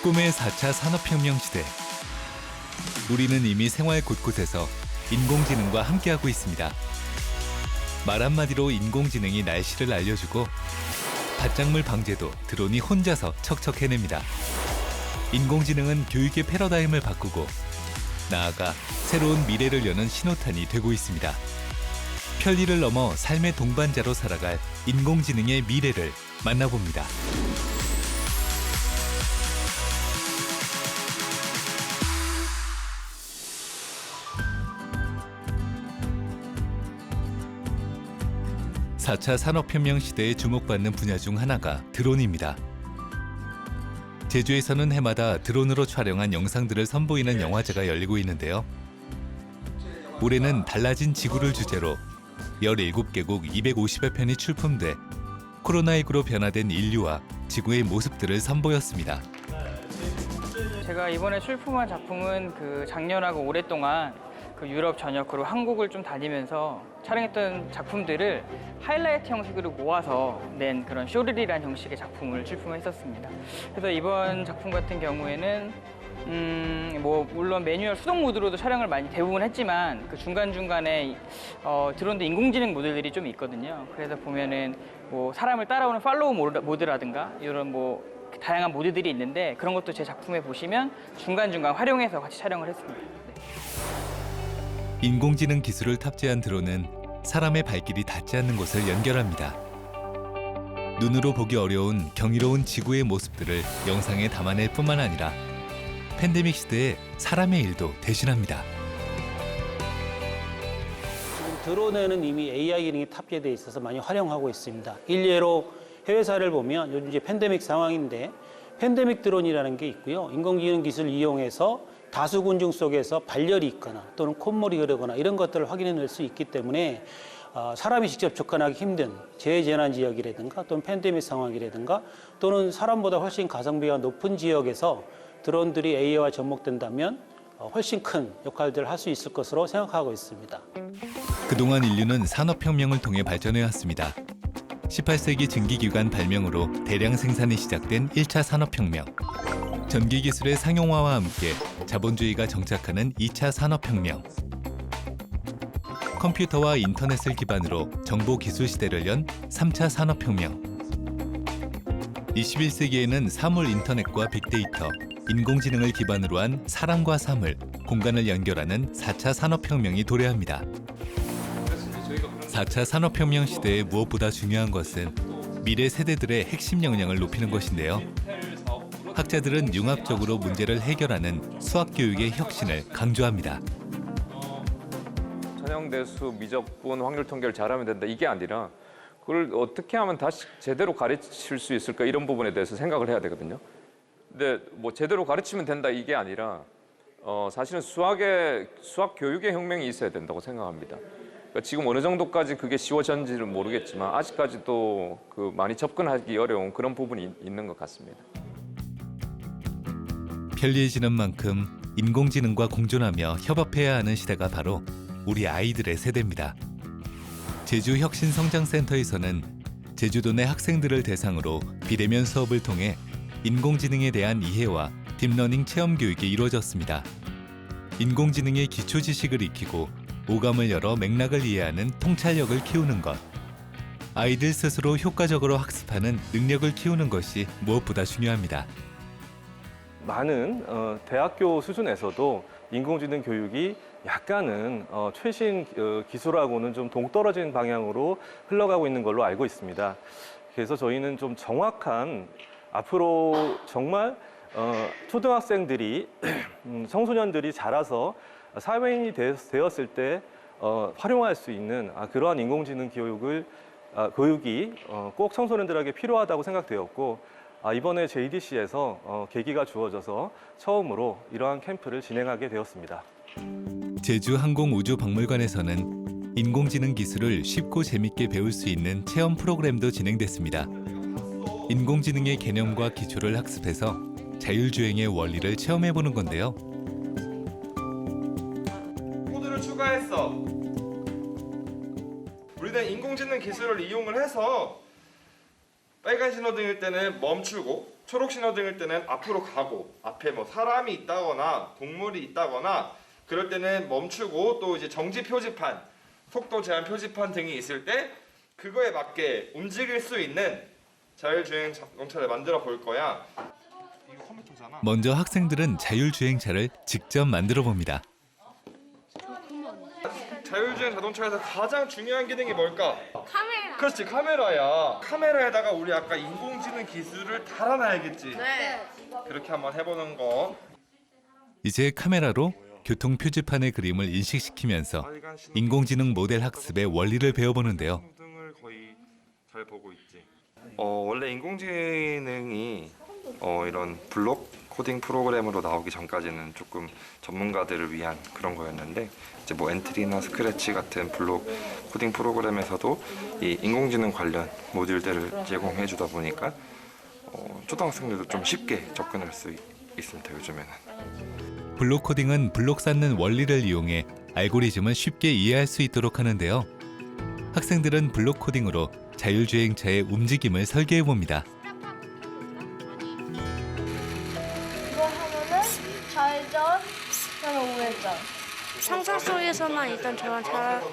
꿈의 4차 산업혁명 시대. 우리는 이미 생활 곳곳에서 인공지능과 함께하고 있습니다. 말 한마디로 인공지능이 날씨를 알려주고 바짝물 방제도 드론이 혼자서 척척 해냅니다. 인공지능은 교육의 패러다임을 바꾸고 나아가 새로운 미래를 여는 신호탄이 되고 있습니다. 편리를 넘어 삶의 동반자로 살아갈 인공지능의 미래를 만나봅니다. (4차) 산업혁명 시대에 주목받는 분야 중 하나가 드론입니다. 제주에서는 해마다 드론으로 촬영한 영상들을 선보이는 영화제가 열리고 있는데요. 올해는 달라진 지구를 주제로 17개국 250여 편이 출품돼 코로나19로 변화된 인류와 지구의 모습들을 선보였습니다. 제가 이번에 출품한 작품은 작년하고 오랫동안 유럽 전역으로 한국을 좀 다니면서 촬영했던 작품들을 하이라이트 형식으로 모아서 낸 그런 쇼릴이라는 형식의 작품을 출품했었습니다. 그래서 이번 작품 같은 경우에는 물론 매뉴얼 수동 모드로도 촬영을 대부분 했지만 그 중간중간에 드론도 인공지능 모드들이 좀 있거든요. 그래서 보면은 사람을 따라오는 팔로우 모드라든가 이런 다양한 모드들이 있는데 그런 것도 제 작품에 보시면 중간중간 활용해서 같이 촬영을 했습니다. 네. 인공지능 기술을 탑재한 드론은 사람의 발길이 닿지 않는 곳을 연결합니다. 눈으로 보기 어려운 경이로운 지구의 모습들을 영상에 담아낼 뿐만 아니라 팬데믹 시대에 사람의 일도 대신합니다. 지금 드론에는 이미 AI 기능이 탑재되어 있어서 많이 활용하고 있습니다. 일례로 해외 사례를 보면 요즘 이제 팬데믹 상황인데 팬데믹 드론이라는 게 있고요. 인공지능 기술을 이용해서 다수 군중 속에서 발열이 있거나 또는 콧물이 흐르거나 이런 것들을 확인해낼 수 있기 때문에 사람이 직접 접근하기 힘든 재재난 지역이라든가 또는 팬데믹 상황이라든가 또는 사람보다 훨씬 가성비가 높은 지역에서 드론들이 AI와 접목된다면 훨씬 큰 역할들을 할 수 있을 것으로 생각하고 있습니다. 그동안 인류는 산업혁명을 통해 발전해왔습니다. 18세기 증기기관 발명으로 대량 생산이 시작된 1차 산업혁명. 전기기술의 상용화와 함께 자본주의가 정착하는 2차 산업혁명. 컴퓨터와 인터넷을 기반으로 정보기술 시대를 연 3차 산업혁명. 21세기에는 사물 인터넷과 빅데이터, 인공지능을 기반으로 한 사람과 사물, 공간을 연결하는 4차 산업혁명이 도래합니다. 4차 산업혁명 시대에 무엇보다 중요한 것은 미래 세대들의 핵심 역량을 높이는 것인데요. 학자들은 융합적으로 문제를 해결하는 수학교육의 혁신을 강조합니다. 천연대수, 미적분, 확률 통계를 잘하면 된다 이게 아니라 그걸 어떻게 하면 다시 제대로 가르칠 수 있을까 이런 부분에 대해서 생각을 해야 되거든요. 근데 제대로 가르치면 된다 이게 아니라 사실은 수학 교육의 혁명이 있어야 된다고 생각합니다. 그러니까 지금 어느 정도까지 그게 쉬워졌는지는 모르겠지만 아직까지도 많이 접근하기 어려운 그런 부분이 있는 것 같습니다. 편리해지는 만큼 인공지능과 공존하며 협업해야 하는 시대가 바로 우리 아이들의 세대입니다. 제주혁신성장센터에서는 제주도 내 학생들을 대상으로 비대면 수업을 통해 인공지능에 대한 이해와 딥러닝 체험 교육이 이루어졌습니다. 인공지능의 기초 지식을 익히고 오감을 열어 맥락을 이해하는 통찰력을 키우는 것. 아이들 스스로 효과적으로 학습하는 능력을 키우는 것이 무엇보다 중요합니다. 많은 대학교 수준에서도 인공지능 교육이 약간은 최신 기술하고는 좀 동떨어진 방향으로 흘러가고 있는 걸로 알고 있습니다. 그래서 저희는 좀 정확한 앞으로 정말 초등학생들이 청소년들이 자라서 사회인이 되었을 때 활용할 수 있는 그러한 인공지능 교육이 꼭 청소년들에게 필요하다고 생각되었고 이번에 JDC에서 계기가 주어져서 처음으로 이러한 캠프를 진행하게 되었습니다. 제주항공우주박물관에서는 인공지능 기술을 쉽고 재밌게 배울 수 있는 체험 프로그램도 진행됐습니다. 인공지능의 개념과 기초를 학습해서 자율주행의 원리를 체험해보는 건데요. 코드를 추가했어. 우리는 인공지능 기술을 이용을 해서 빨간 신호등일 때는 멈추고 초록 신호등일 때는 앞으로 가고 앞에 뭐 사람이 있다거나 동물이 있다거나 그럴 때는 멈추고 또 이제 정지 표지판, 속도 제한 표지판 등이 있을 때 그거에 맞게 움직일 수 있는 자율주행 자동차를 만들어 볼 거야. 이거 컴퓨터잖아. 먼저 학생들은 자율주행차를 직접 만들어 봅니다. 자율주행 자동차에서 가장 중요한 기능이 뭘까? 카메라. 그렇지, 카메라야. 카메라에다가 우리 아까 인공지능 기술을 달아놔야겠지. 네. 그렇게 한번 해보는 거. 이제 카메라로 교통 표지판의 그림을 인식시키면서 인공지능 모델 학습의 원리를 배워보는데요. 등을 거의 잘 보고 있지. 원래 인공지능이 이런 블록 코딩 프로그램으로 나오기 전까지는 조금 전문가들을 위한 그런 거였는데 이제 뭐 엔트리나 스크래치 같은 블록 코딩 프로그램에서도 이 인공지능 관련 모듈들을 제공해 주다 보니까 초등학생들도 좀 쉽게 접근할 수 있습니다. 요즘에는. 블록 코딩은 블록 쌓는 원리를 이용해 알고리즘을 쉽게 이해할 수 있도록 하는데요. 학생들은 블록 코딩으로 자율주행차의 움직임을 설계해 봅니다. 이거 하면은 좌회전, 그다음에 우회전. 상상 속에서만 일단 저런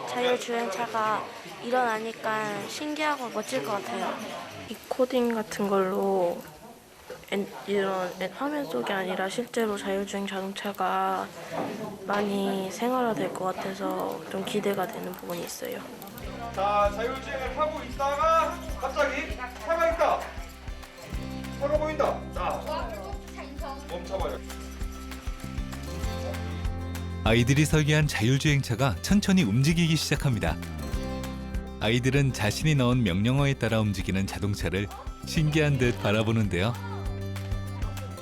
자율주행차가 일어나니까 신기하고 멋질 것 같아요. 이 코딩 같은 걸로 이런 화면 속이 아니라 실제로 자율주행 자동차가 많이 생활화될 것 같아서 좀 기대가 되는 부분이 있어요. 자, 자율주행을 하고 있다가 갑자기 차가 있다. 차가 보인다. 자, 멈춰봐요. 아이들이 설계한 자율주행차가 천천히 움직이기 시작합니다. 아이들은 자신이 넣은 명령어에 따라 움직이는 자동차를 신기한 듯 바라보는데요.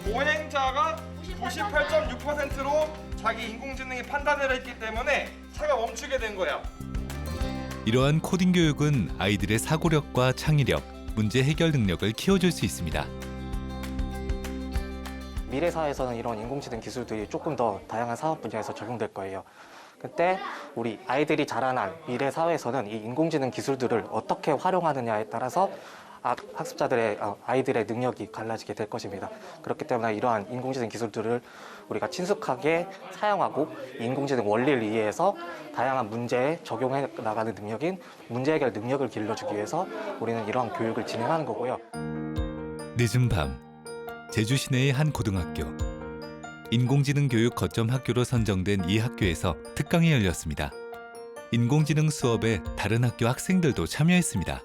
보행자가 98.6%로 자기 인공지능이 판단을 했기 때문에 차가 멈추게 된 거야. 이러한 코딩 교육은 아이들의 사고력과 창의력, 문제 해결 능력을 키워줄 수 있습니다. 미래 사회에서는 이런 인공지능 기술들이 조금 더 다양한 사업 분야에서 적용될 거예요. 그때 우리 아이들이 자라날 미래 사회에서는 이 인공지능 기술들을 어떻게 활용하느냐에 따라서 학습자들의 아이들의 능력이 갈라지게 될 것입니다. 그렇기 때문에 이러한 인공지능 기술들을 우리가 친숙하게 사용하고 이 인공지능 원리를 이해해서 다양한 문제에 적용해 나가는 능력인 문제 해결 능력을 길러주기 위해서 우리는 이러한 교육을 진행하는 거고요. 늦은 밤, 제주 시내의 한 고등학교. 인공지능 교육 거점 학교로 선정된 이 학교에서 특강이 열렸습니다. 인공지능 수업에 다른 학교 학생들도 참여했습니다.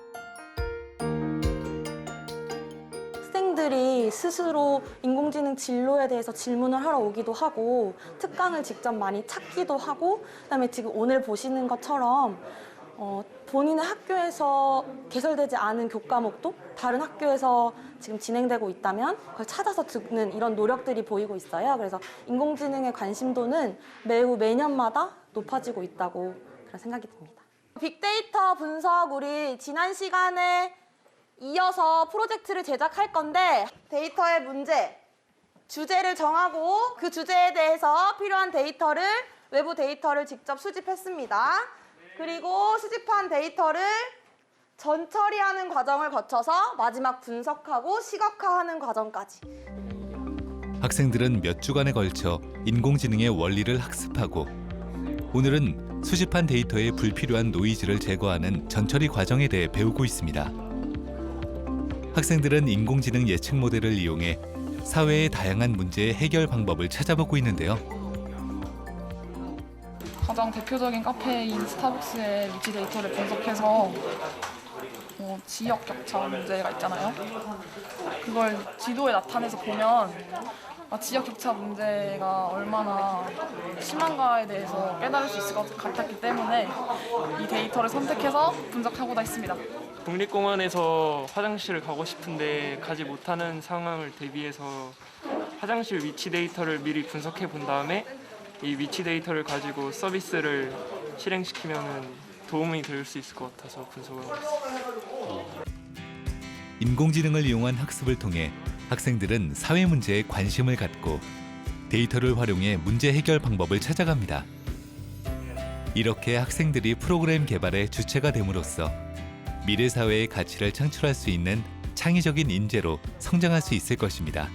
학생들이 스스로 인공지능 진로에 대해서 질문을 하러 오기도 하고 특강을 직접 많이 찾기도 하고 그다음에 지금 오늘 보시는 것처럼 본인의 학교에서 개설되지 않은 교과목도 다른 학교에서 지금 진행되고 있다면 그걸 찾아서 듣는 이런 노력들이 보이고 있어요. 그래서 인공지능의 관심도는 매우 매년마다 높아지고 있다고 그런 생각이 듭니다. 빅데이터 분석 우리 지난 시간에 이어서 프로젝트를 제작할 건데 데이터의 문제, 주제를 정하고 그 주제에 대해서 필요한 데이터를 외부 데이터를 직접 수집했습니다. 그리고 수집한 데이터를 전처리하는 과정을 거쳐서 마지막 분석하고 시각화하는 과정까지. 학생들은 몇 주간에 걸쳐 인공지능의 원리를 학습하고 오늘은 수집한 데이터에 불필요한 노이즈를 제거하는 전처리 과정에 대해 배우고 있습니다. 학생들은 인공지능 예측 모델을 이용해 사회의 다양한 문제의 해결 방법을 찾아보고 있는데요. 가장 대표적인 카페인 스타벅스의 위치 데이터를 분석해서 지역 격차 문제가 있잖아요. 그걸 지도에 나타내서 보면 지역 격차 문제가 얼마나 심한가에 대해서 깨달을 수 있을 것 같았기 때문에 이 데이터를 선택해서 분석하고자 했습니다. 국립공원에서 화장실을 가고 싶은데 가지 못하는 상황을 대비해서 화장실 위치 데이터를 미리 분석해 본 다음에 이 위치 데이터를 가지고 서비스를 실행시키면 도움이 될 수 있을 것 같아서 분석을 하고 있습니다. 인공지능을 이용한 학습을 통해 학생들은 사회 문제에 관심을 갖고 데이터를 활용해 문제 해결 방법을 찾아갑니다. 이렇게 학생들이 프로그램 개발의 주체가 됨으로써 미래 사회의 가치를 창출할 수 있는 창의적인 인재로 성장할 수 있을 것입니다.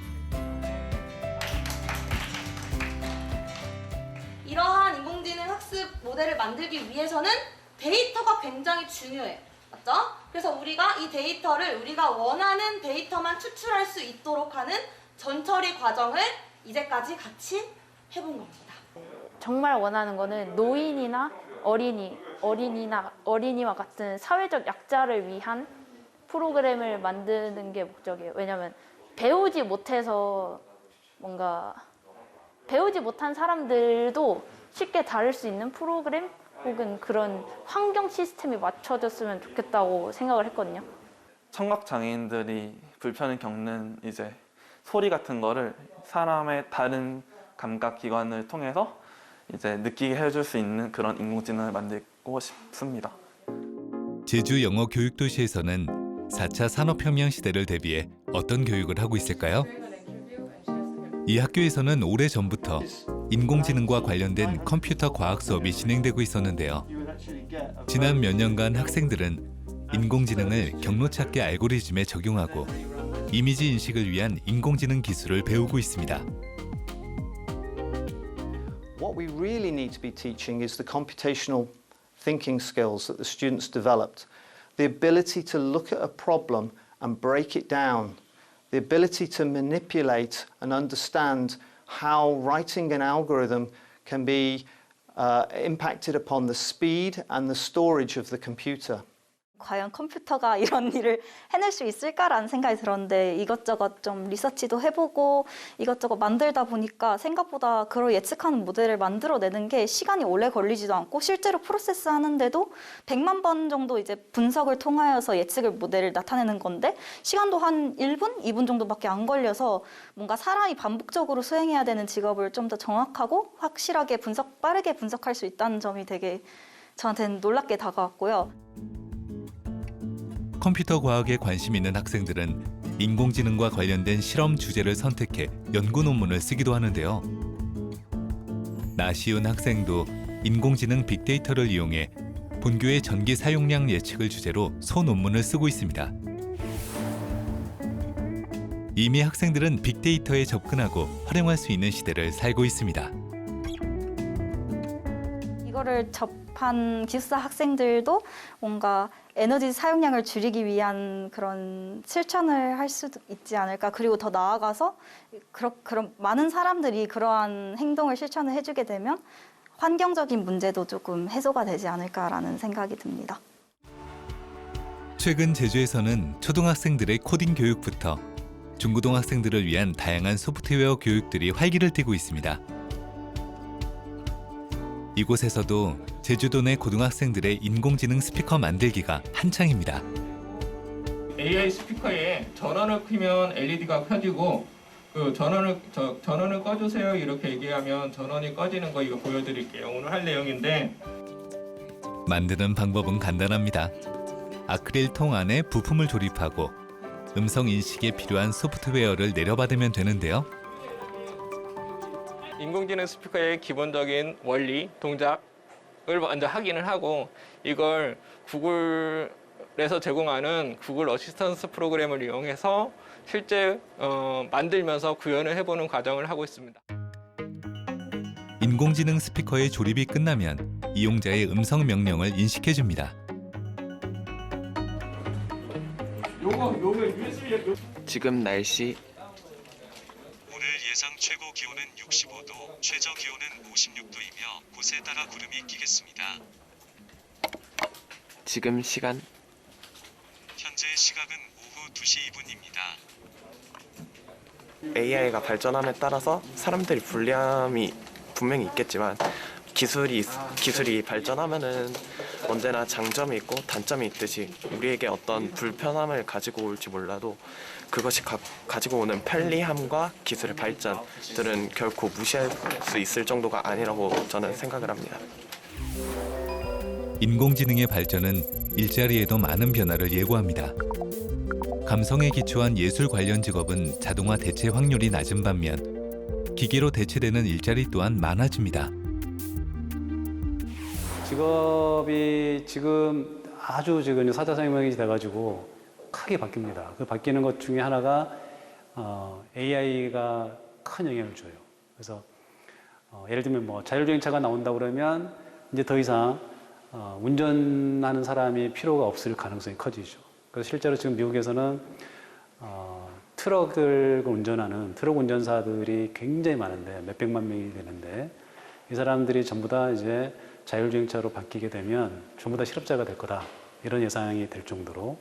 이러한 인공지능 학습 모델을 만들기 위해서는 데이터가 굉장히 중요해. 맞죠? 그래서 우리가 이 데이터를 우리가 원하는 데이터만 추출할 수 있도록 하는 전처리 과정을 이제까지 같이 해본 겁니다. 정말 원하는 거는 노인이나 어린이와 같은 사회적 약자를 위한 프로그램을 만드는 게 목적이에요. 왜냐하면 배우지 못한 사람들도 쉽게 다룰 수 있는 프로그램 혹은 그런 환경 시스템이 맞춰졌으면 좋겠다고 생각을 했거든요. 청각 장애인들이 불편을 겪는 이제 소리 같은 거를 사람의 다른 감각 기관을 통해서 이제 느끼게 해줄 수 있는 그런 인공지능을 만들고 싶습니다. 제주 영어 교육도시에서는 4차 산업혁명 시대를 대비해 어떤 교육을 하고 있을까요? 이 학교에서는 오래전부터 인공지능과 관련된 컴퓨터 과학 수업이 진행되고 있었는데요. 지난 몇 년간 학생들은 인공지능을 경로 찾기 알고리즘에 적용하고 이미지 인식을 위한 인공지능 기술을 배우고 있습니다. What we really need to be teaching is the computational thinking skills that the students developed. The ability to look at a problem and break it down. The ability to manipulate and understand how writing an algorithm can be impacted upon the speed and the storage of the computer. 과연 컴퓨터가 이런 일을 해낼 수 있을까라는 생각이 들었는데 이것저것 좀 리서치도 해보고 이것저것 만들다 보니까 생각보다 그걸 예측하는 모델을 만들어내는 게 시간이 오래 걸리지도 않고 실제로 프로세스 하는데도 100만 번 정도 이제 분석을 통하여서 예측을 모델을 나타내는 건데 시간도 한 1분, 2분 정도밖에 안 걸려서 뭔가 사람이 반복적으로 수행해야 되는 직업을 좀 더 정확하고 확실하게 빠르게 분석할 수 있다는 점이 되게 저한테는 놀랍게 다가왔고요. 컴퓨터 과학에 관심 있는 학생들은 인공지능과 관련된 실험 주제를 선택해 연구 논문을 쓰기도 하는데요. 나시훈 학생도 인공지능 빅데이터를 이용해 본교의 전기 사용량 예측을 주제로 소논문을 쓰고 있습니다. 이미 학생들은 빅데이터에 접근하고 활용할 수 있는 시대를 살고 있습니다. 이거를 접한 기숙사 학생들도 뭔가 에너지 사용량을 줄이기 위한 그런 실천을 할 수도 있지 않을까. 그리고 더 나아가서 그런 많은 사람들이 그러한 행동을 실천을 해주게 되면 환경적인 문제도 조금 해소가 되지 않을까라는 생각이 듭니다. 최근 제주에서는 초등학생들의 코딩 교육부터 중고등학생들을 위한 다양한 소프트웨어 교육들이 활기를 띠고 있습니다. 이곳에서도 제주도 내 고등학생들의 인공지능 스피커 만들기가 한창입니다. AI 스피커에 전원을 켜면 LED가 켜지고 그 전원을 꺼주세요 이렇게 얘기하면 전원이 꺼지는 거 이거 보여드릴게요. 오늘 할 내용인데 만드는 방법은 간단합니다. 아크릴 통 안에 부품을 조립하고 음성 인식에 필요한 소프트웨어를 내려받으면 되는데요. 인공지능 스피커의 기본적인 원리, 동작을 먼저 확인을 하고 이걸 구글에서 제공하는 구글 어시스턴스 프로그램을 이용해서 실제 만들면서 구현을 해보는 과정을 하고 있습니다. 인공지능 스피커의 조립이 끝나면 이용자의 음성 명령을 인식해줍니다. 지금 날씨 오늘 예상 최고 기온은 65도, 최저 기온은 56도이며 곳에 따라 구름이 끼겠습니다. 지금 시간 현재 시각은 오후 2시 2분입니다. AI가 발전함에 따라서 사람들이 불리함이 분명히 있겠지만 기술이 발전하면은 언제나 장점이 있고 단점이 있듯이 우리에게 어떤 불편함을 가지고 올지 몰라도 그것이 가지고 오는 편리함과 기술의 발전들은 결코 무시할 수 있을 정도가 아니라고 저는 생각을 합니다. 인공지능의 발전은 일자리에도 많은 변화를 예고합니다. 감성에 기초한 예술 관련 직업은 자동화 대체 확률이 낮은 반면 기계로 대체되는 일자리 또한 많아집니다. 직업이 지금 아주 지금 4차 산업혁명이 돼가지고 크게 바뀝니다. 그 바뀌는 것 중에 하나가 AI가 큰 영향을 줘요. 그래서 예를 들면 뭐 자율주행차가 나온다 그러면 이제 더 이상 운전하는 사람이 필요가 없을 가능성이 커지죠. 그래서 실제로 지금 미국에서는 트럭을 운전하는 트럭 운전사들이 굉장히 많은데 몇백만 명이 되는데 이 사람들이 전부 다 이제 자율주행차로 바뀌게 되면 전부 다 실업자가 될 거다 이런 예상이 될 정도로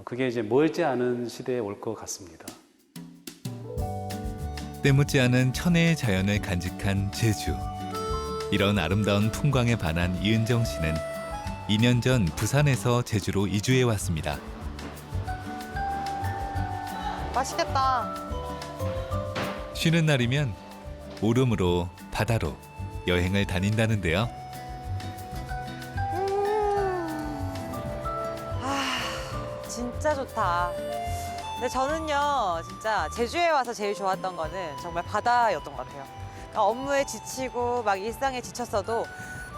그게 이제 멀지 않은 시대에 올 것 같습니다. 때묻지 않은 천혜의 자연을 간직한 제주. 이런 아름다운 풍광에 반한 이은정 씨는 2년 전 부산에서 제주로 이주해 왔습니다. 맛있겠다. 쉬는 날이면 오름으로 바다로 여행을 다닌다는데요. 진짜 좋다. 근데 저는요, 진짜 제주에 와서 제일 좋았던 거는 정말 바다였던 것 같아요. 그러니까 업무에 지치고 막 일상에 지쳤어도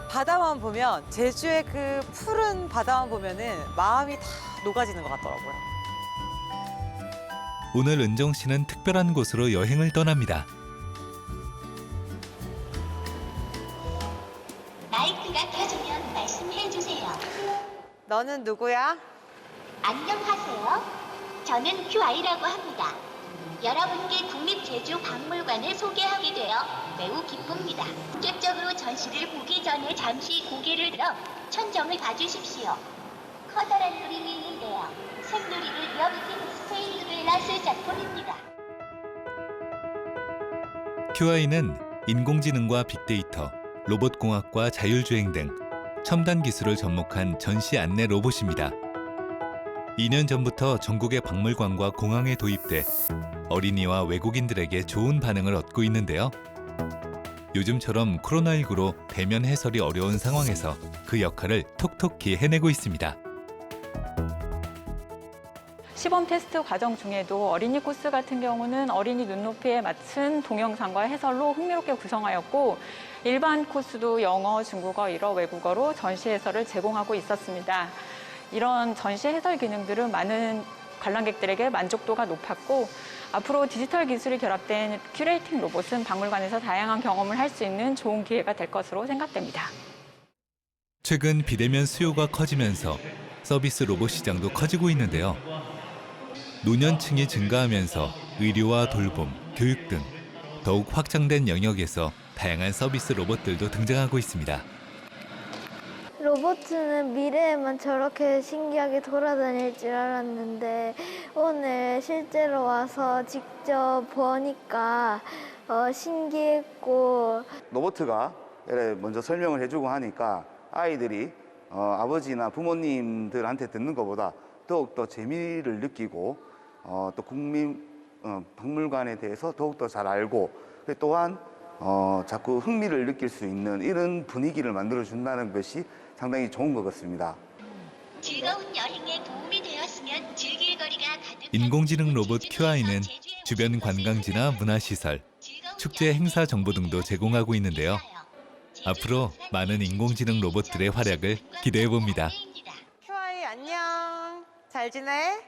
바다만 보면 제주의 그 푸른 바다만 보면은 마음이 다 녹아지는 것 같더라고요. 오늘 은정 씨는 특별한 곳으로 여행을 떠납니다. 마이크가 켜지면 말씀해 주세요. 너는 누구야? 안녕하세요. 저는 QI라고 합니다. 여러분께 국립제주박물관을 소개하게 되어 매우 기쁩니다. 본격적으로 전시를 보기 전에 잠시 고개를 들어 천정을 봐주십시오. 커다란 그림이 있는데요. 생누리를 이어붙인 스테인드글라스 작품입니다. QI는 인공지능과 빅데이터, 로봇공학과 자율주행 등 첨단 기술을 접목한 전시 안내 로봇입니다. 2년 전부터 전국의 박물관과 공항에 도입돼 어린이와 외국인들에게 좋은 반응을 얻고 있는데요. 요즘처럼 코로나19로 대면 해설이 어려운 상황에서 그 역할을 톡톡히 해내고 있습니다. 시범 테스트 과정 중에도 어린이 코스 같은 경우는 어린이 눈높이에 맞춘 동영상과 해설로 흥미롭게 구성하였고 일반 코스도 영어, 중국어, 일어, 외국어로 전시 해설을 제공하고 있었습니다. 이런 전시 해설 기능들은 많은 관람객들에게 만족도가 높았고 앞으로 디지털 기술이 결합된 큐레이팅 로봇은 박물관에서 다양한 경험을 할 수 있는 좋은 기회가 될 것으로 생각됩니다. 최근 비대면 수요가 커지면서 서비스 로봇 시장도 커지고 있는데요. 노년층이 증가하면서 의료와 돌봄, 교육 등 더욱 확장된 영역에서 다양한 서비스 로봇들도 등장하고 있습니다. 로봇은 미래에만 저렇게 신기하게 돌아다닐 줄 알았는데 오늘 실제로 와서 직접 보니까 신기했고 로봇가 먼저 설명을 해주고 하니까 아이들이 아버지나 부모님들한테 듣는 것보다 더욱더 재미를 느끼고 또 국민 박물관에 대해서 더욱더 잘 알고 또한 자꾸 흥미를 느낄 수 있는 이런 분위기를 만들어준다는 것이 상당히 좋은 것 같습니다. 즐거운 여행에 도움이 되었으면 즐길 거리가 가득한 인공지능 로봇 QI는 주변 관광지나 문화시설, 축제 행사 정보 등도 제공하고 있는데요. 앞으로 많은 인공지능 로봇들의 활약을 기대해 봅니다. QI 안녕. 잘 지내?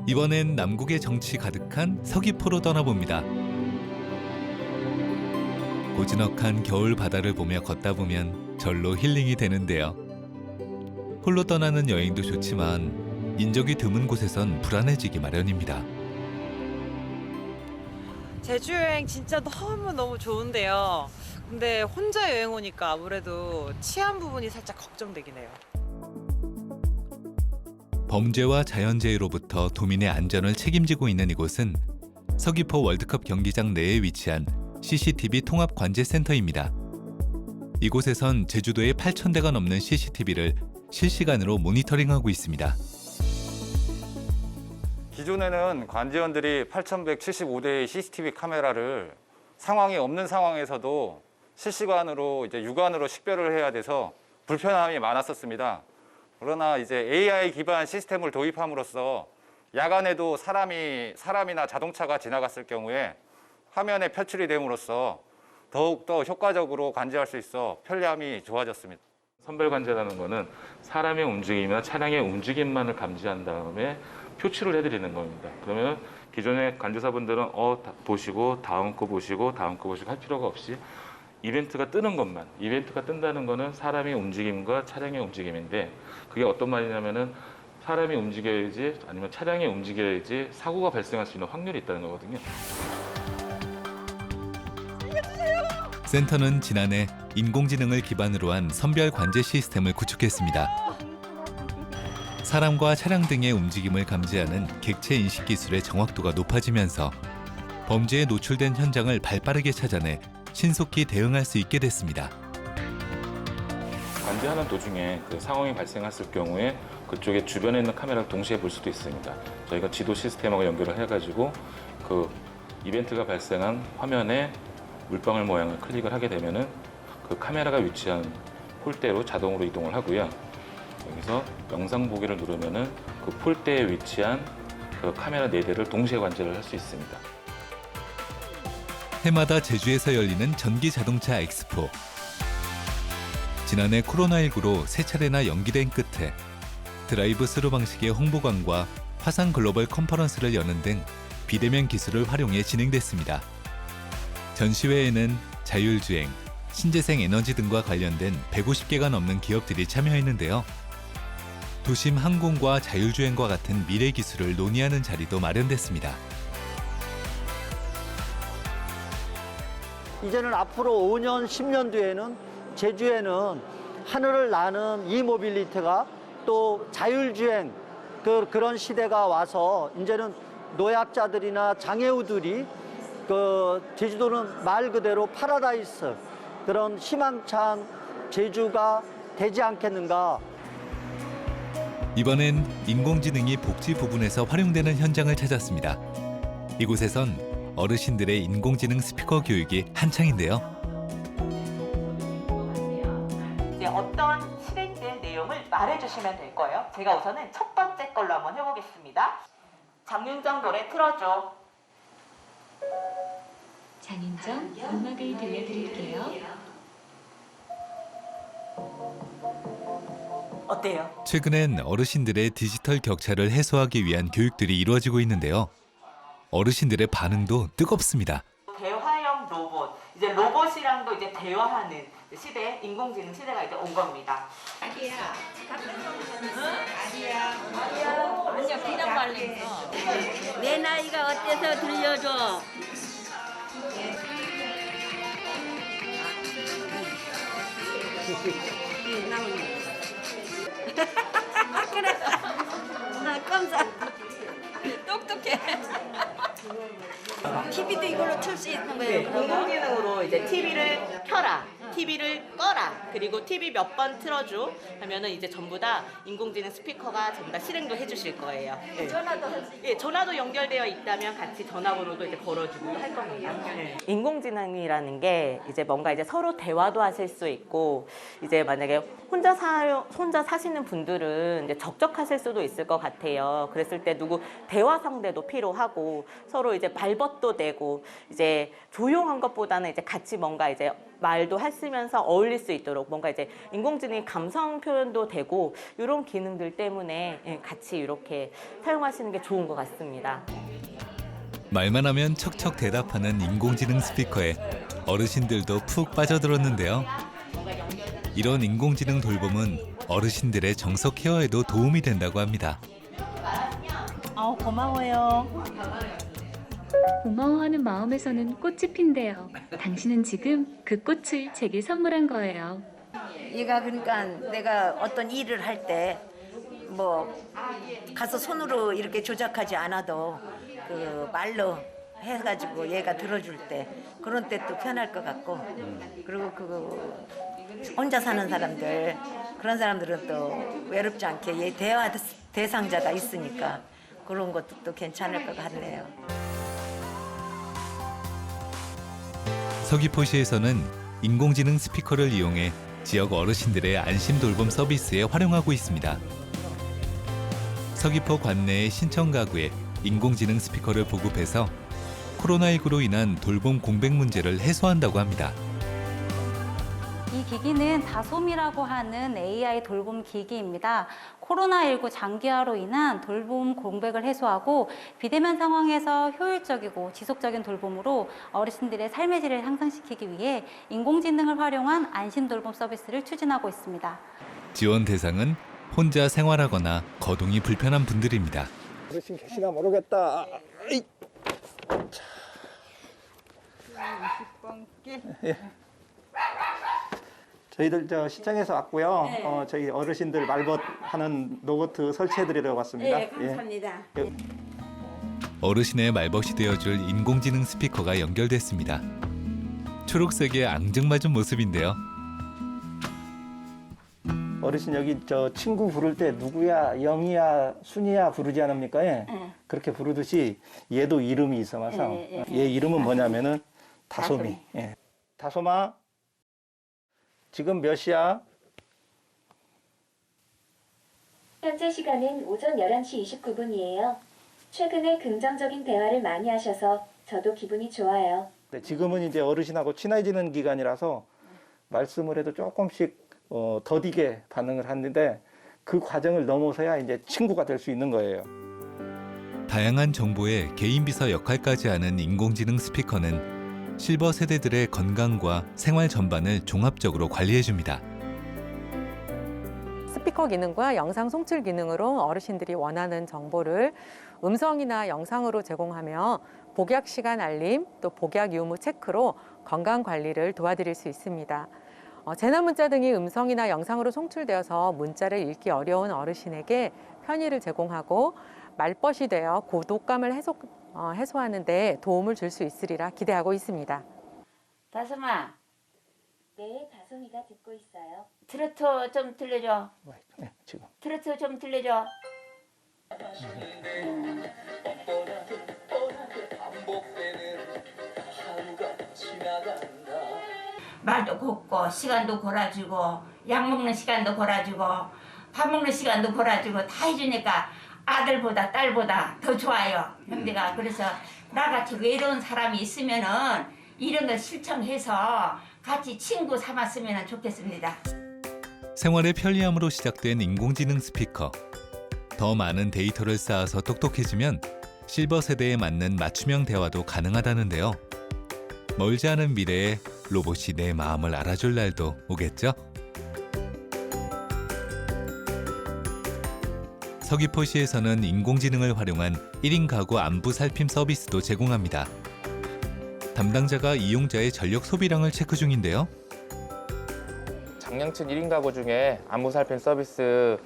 이번엔 남국의 정취 가득한 서귀포로 떠나봅니다. 고즈넉한 겨울 바다를 보며 걷다 보면 절로 힐링이 되는데요. 홀로 떠나는 여행도 좋지만 인적이 드문 곳에선 불안해지기 마련입니다. 제주 여행 진짜 너무 좋은데요. 근데 혼자 여행 오니까 아무래도 치안 부분이 살짝 걱정되긴 해요. 범죄와 자연재해로부터 도민의 안전을 책임지고 있는 이곳은 서귀포 월드컵 경기장 내에 위치한 CCTV 통합관제센터입니다. 이곳에선 제주도에 8,000대가 넘는 CCTV를 실시간으로 모니터링하고 있습니다. 기존에는 관제원들이 8,175대의 CCTV 카메라를 상황이 없는 상황에서도 실시간으로 육안으로 식별을 해야 돼서 불편함이 많았었습니다. 그러나 이제 AI 기반 시스템을 도입함으로써 야간에도 사람이나 자동차가 지나갔을 경우에 화면에 표출이 됨으로써 더욱더 효과적으로 관제할 수 있어 편리함이 좋아졌습니다. 선별관제라는 거는 사람의 움직임이나 차량의 움직임만을 감지한 다음에 표출을 해드리는 겁니다. 그러면 기존의 관제사분들은 보시고 다음 거 보시고 다음 거 보시고 할 필요가 없이 이벤트가 뜨는 것만, 이벤트가 뜬다는 거는 사람의 움직임과 차량의 움직임인데 그게 어떤 말이냐면은 사람이 움직여야지 아니면 차량이 움직여야지 사고가 발생할 수 있는 확률이 있다는 거거든요. 센터는 지난해 인공지능을 기반으로 한 선별 관제 시스템을 구축했습니다. 사람과 차량 등의 움직임을 감지하는 객체 인식 기술의 정확도가 높아지면서 범죄에 노출된 현장을 발빠르게 찾아내 신속히 대응할 수 있게 됐습니다. 관제하는 도중에 그 상황이 발생했을 경우에 그쪽에 주변에 있는 카메라를 동시에 볼 수도 있습니다. 저희가 지도 시스템하고 연결을 해가지고 그 이벤트가 발생한 화면에 물방울 모양을 클릭을 하게 되면은 그 카메라가 위치한 폴대로 자동으로 이동을 하고요. 여기서 영상 보기를 누르면은 그 폴대에 위치한 그 카메라 4대를 동시에 관제를 할 수 있습니다. 해마다 제주에서 열리는 전기 자동차 엑스포. 지난해 코로나19로 3차례나 연기된 끝에 드라이브 스루 방식의 홍보관과 화상 글로벌 컨퍼런스를 여는 등 비대면 기술을 활용해 진행됐습니다. 전시회에는 자율주행, 신재생 에너지 등과 관련된 150개가 넘는 기업들이 참여했는데요. 도심 항공과 자율주행과 같은 미래 기술을 논의하는 자리도 마련됐습니다. 이제는 앞으로 5년, 10년 뒤에는 제주에는 하늘을 나는 이모빌리티가 또 자율주행 그런 시대가 와서 이제는 노약자들이나 장애우들이 제주도는 말 그대로 파라다이스 그런 희망찬 제주가 되지 않겠는가. 이번엔 인공지능이 복지 부분에서 활용되는 현장을 찾았습니다. 이곳에선 어르신들의 인공지능 스피커 교육이 한창인데요. 이제 어떤 실행된 내용을 말해주시면 될 거예요. 제가 우선은 첫 번째 걸로 한번 해보겠습니다. 장윤정 노래 틀어줘. 장윤정 음악을 들려드릴게요. 어때요? 최근엔 어르신들의 디지털 격차를 해소하기 위한 교육들이 이루어지고 있는데요. 어르신들의 반응도 뜨겁습니다. 대화형 로봇, 이제 로봇이랑도 이제 대화하는 시대, 인공지능 시대가 이제 온 겁니다. 아리야, 아니야, 그냥 말렸어. 내 나이가 어때서 들려줘. 그래. 감사. 똑똑해. TV도 이걸로 틀 수 있는 거예요. 인공지능으로 이제 TV를 켜라, TV를 꺼라, 그리고 TV 몇 번 틀어줘 하면은 이제 전부 다 인공지능 스피커가 전부 다 실행도 해주실 거예요. 네. 전화도 하지. 예, 전화도 연결되어 있다면 같이 전화번호도 이제 걸어주고 할 겁니다. 네. 인공지능이라는 게 이제 뭔가 이제 서로 대화도 하실 수 있고 이제 만약에 혼자 사시는 분들은 이제 적적하실 수도 있을 것 같아요. 그랬을 때 누구 대화 상대도 필요하고 서로 이제 발벗도 되고 이제 조용한 것보다는 이제 같이 뭔가 이제 말도 하시면서 어울릴 수 있도록 뭔가 이제 인공지능이 감성 표현도 되고 이런 기능들 때문에 같이 이렇게 사용하시는 게 좋은 것 같습니다. 말만 하면 척척 대답하는 인공지능 스피커에 어르신들도 푹 빠져들었는데요. 이런 인공지능 돌봄은 어르신들의 정서 케어에도 도움이 된다고 합니다. 고마워요. 고마워하는 마음에서는 꽃이 핀대요. 당신은 지금 그 꽃을 제게 선물한 거예요. 얘가 그러니까 내가 어떤 일을 할 때 뭐 가서 손으로 이렇게 조작하지 않아도 그 말로 해가지고 얘가 들어줄 때 그런 때 또 편할 것 같고 그리고 그 혼자 사는 사람들 그런 사람들은 또 외롭지 않게 얘 대화 대상자가 있으니까 그런 것도 또 괜찮을 것 같네요. 서귀포시에서는 인공지능 스피커를 이용해 지역 어르신들의 안심 돌봄 서비스에 활용하고 있습니다. 서귀포 관내의 신청 가구에 인공지능 스피커를 보급해서 코로나19로 인한 돌봄 공백 문제를 해소한다고 합니다. 이 기기는 다솜이라고 하는 AI 돌봄 기기입니다. 코로나19 장기화로 인한 돌봄 공백을 해소하고 비대면 상황에서 효율적이고 지속적인 돌봄으로 어르신들의 삶의 질을 향상시키기 위해 인공지능을 활용한 안심 돌봄 서비스를 추진하고 있습니다. 지원 대상은 혼자 생활하거나 거동이 불편한 분들입니다. 어르신 계시나 모르겠다. 예. 저희들 시청에서 왔고요. 네. 저희 어르신들 말벗 하는 로봇 설치해드리러 왔습니다. 네, 감사합니다. 예. 어르신의 말벗이 되어줄 인공지능 스피커가 연결됐습니다. 초록색의 앙증맞은 모습인데요. 어르신 여기 저 친구 부를 때 누구야, 영이야, 순이야 부르지 않습니까? 예. 그렇게 부르듯이 얘도 이름이 있어서 얘 이름은 뭐냐면은 다솜이. 예. 다솜아, 지금 몇 시야? 현재 시간은 오전 11시 29분이에요. 최근에 긍정적인 대화를 많이 하셔서 저도 기분이 좋아요. 네, 지금은 이제 어르신하고 친해지는 기간이라서 말씀을 해도 조금씩 더디게 반응을 하는데 그 과정을 넘어서야 이제 친구가 될 수 있는 거예요. 다양한 정보의 개인 비서 역할까지 하는 인공지능 스피커는 실버 세대들의 건강과 생활 전반을 종합적으로 관리해줍니다. 스피커 기능과 영상 송출 기능으로 어르신들이 원하는 정보를 음성이나 영상으로 제공하며 복약 시간 알림, 또 복약 유무 체크로 건강 관리를 도와드릴 수 있습니다. 재난 문자 등이 음성이나 영상으로 송출되어서 문자를 읽기 어려운 어르신에게 편의를 제공하고 말벗이 되어 고독감을 해소하는 데 도움을 줄 수 있으리라 기대하고 있습니다. 다솜아. 네, 다솜이가 듣고 있어요. 트로트 좀 들려줘. 네, 지금. 트로트 좀 들려줘. 말도 곱고 시간도 골아주고 약 먹는 시간도 골아주고 밥 먹는 시간도 골아주고 다 해주니까 아들보다 딸보다 더 좋아요. 형제가. 그래서 나같이 외로운 사람이 있으면은 이런 걸 실천해서 같이 친구 삼았으면 좋겠습니다. 생활의 편리함으로 시작된 인공지능 스피커. 더 많은 데이터를 쌓아서 똑똑해지면 실버 세대에 맞는 맞춤형 대화도 가능하다는데요. 멀지 않은 미래에 로봇이 내 마음을 알아줄 날도 오겠죠? 서귀포시에서는 인공지능을 활용한 1인 가구 안부 살핌 서비스도 제공합니다. 담당자가 이용자의 전력 소비량을 체크 중인데요. 장년층 1인 가구 중에 안부 살핌 서비스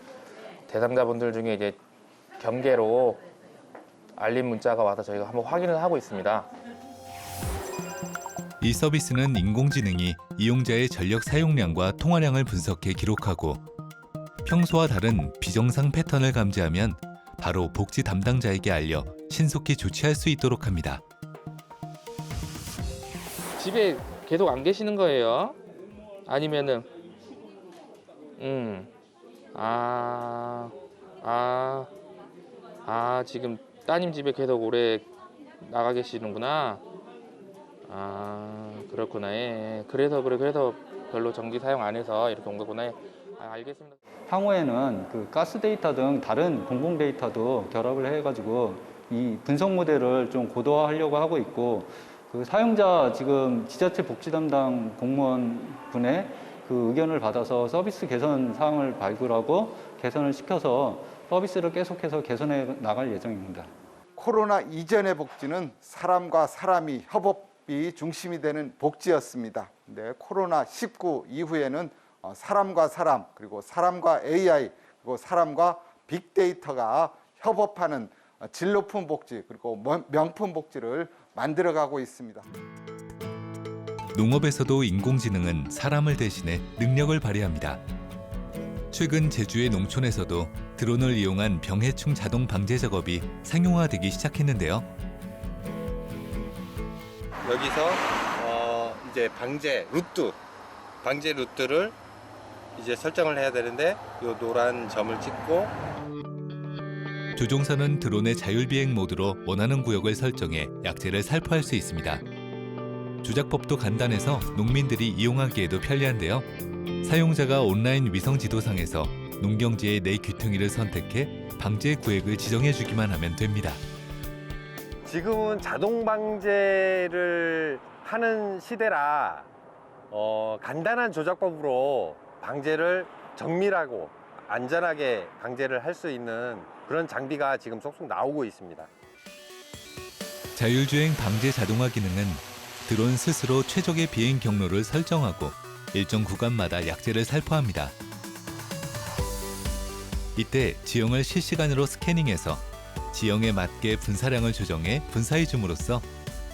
대상자분들 중에 이제 경계로 알림 문자가 와서 저희가 한번 확인을 하고 있습니다. 이 서비스는 인공지능이 이용자의 전력 사용량과 통화량을 분석해 기록하고 평소와 다른 비정상 패턴을 감지하면 바로 복지 담당자에게 알려 신속히 조치할 수 있도록 합니다. 집에 계속 안 계시는 거예요? 아니면은 지금 따님 집에 계속 오래 나가 계시는구나. 그렇구나. 예. 그래서 별로 전기 사용 안 해서 이렇게 온 거구나. 알겠습니다. 향후에는 그 가스 데이터 등 다른 공공 데이터도 결합을 해가지고 이 분석 모델을 좀 고도화하려고 하고 있고, 그 사용자 지금 지자체 복지 담당 공무원 분의 그 의견을 받아서 서비스 개선 사항을 발굴하고 개선을 시켜서 서비스를 계속해서 개선해 나갈 예정입니다. 코로나 이전의 복지는 사람과 사람이 협업이 중심이 되는 복지였습니다. 근데 코로나19 이후에는 사람과 사람, 그리고 사람과 AI, 그리고 사람과 빅데이터가 협업하는 질 높은 복지, 그리고 명품 복지를 만들어가고 있습니다. 농업에서도 인공지능은 사람을 대신해 능력을 발휘합니다. 최근 제주의 농촌에서도 드론을 이용한 병해충 자동 방제 작업이 상용화되기 시작했는데요. 여기서 이제 방제 루트를 이제 설정을 해야 되는데 이 노란 점을 찍고, 조종사는 드론의 자율비행 모드로 원하는 구역을 설정해 약재를 살포할 수 있습니다. 조작법도 간단해서 농민들이 이용하기에도 편리한데요. 사용자가 온라인 위성 지도상에서 농경지의 내 귀퉁이를 선택해 방제 구획을 지정해주기만 하면 됩니다. 지금은 자동 방제를 하는 시대라 간단한 조작법으로 방제를 정밀하고 안전하게 방제를 할 수 있는 그런 장비가 지금 속속 나오고 있습니다. 자율주행 방제 자동화 기능은 드론 스스로 최적의 비행 경로를 설정하고 일정 구간마다 약재를 살포합니다. 이때 지형을 실시간으로 스캐닝해서 지형에 맞게 분사량을 조정해 분사해 줌으로써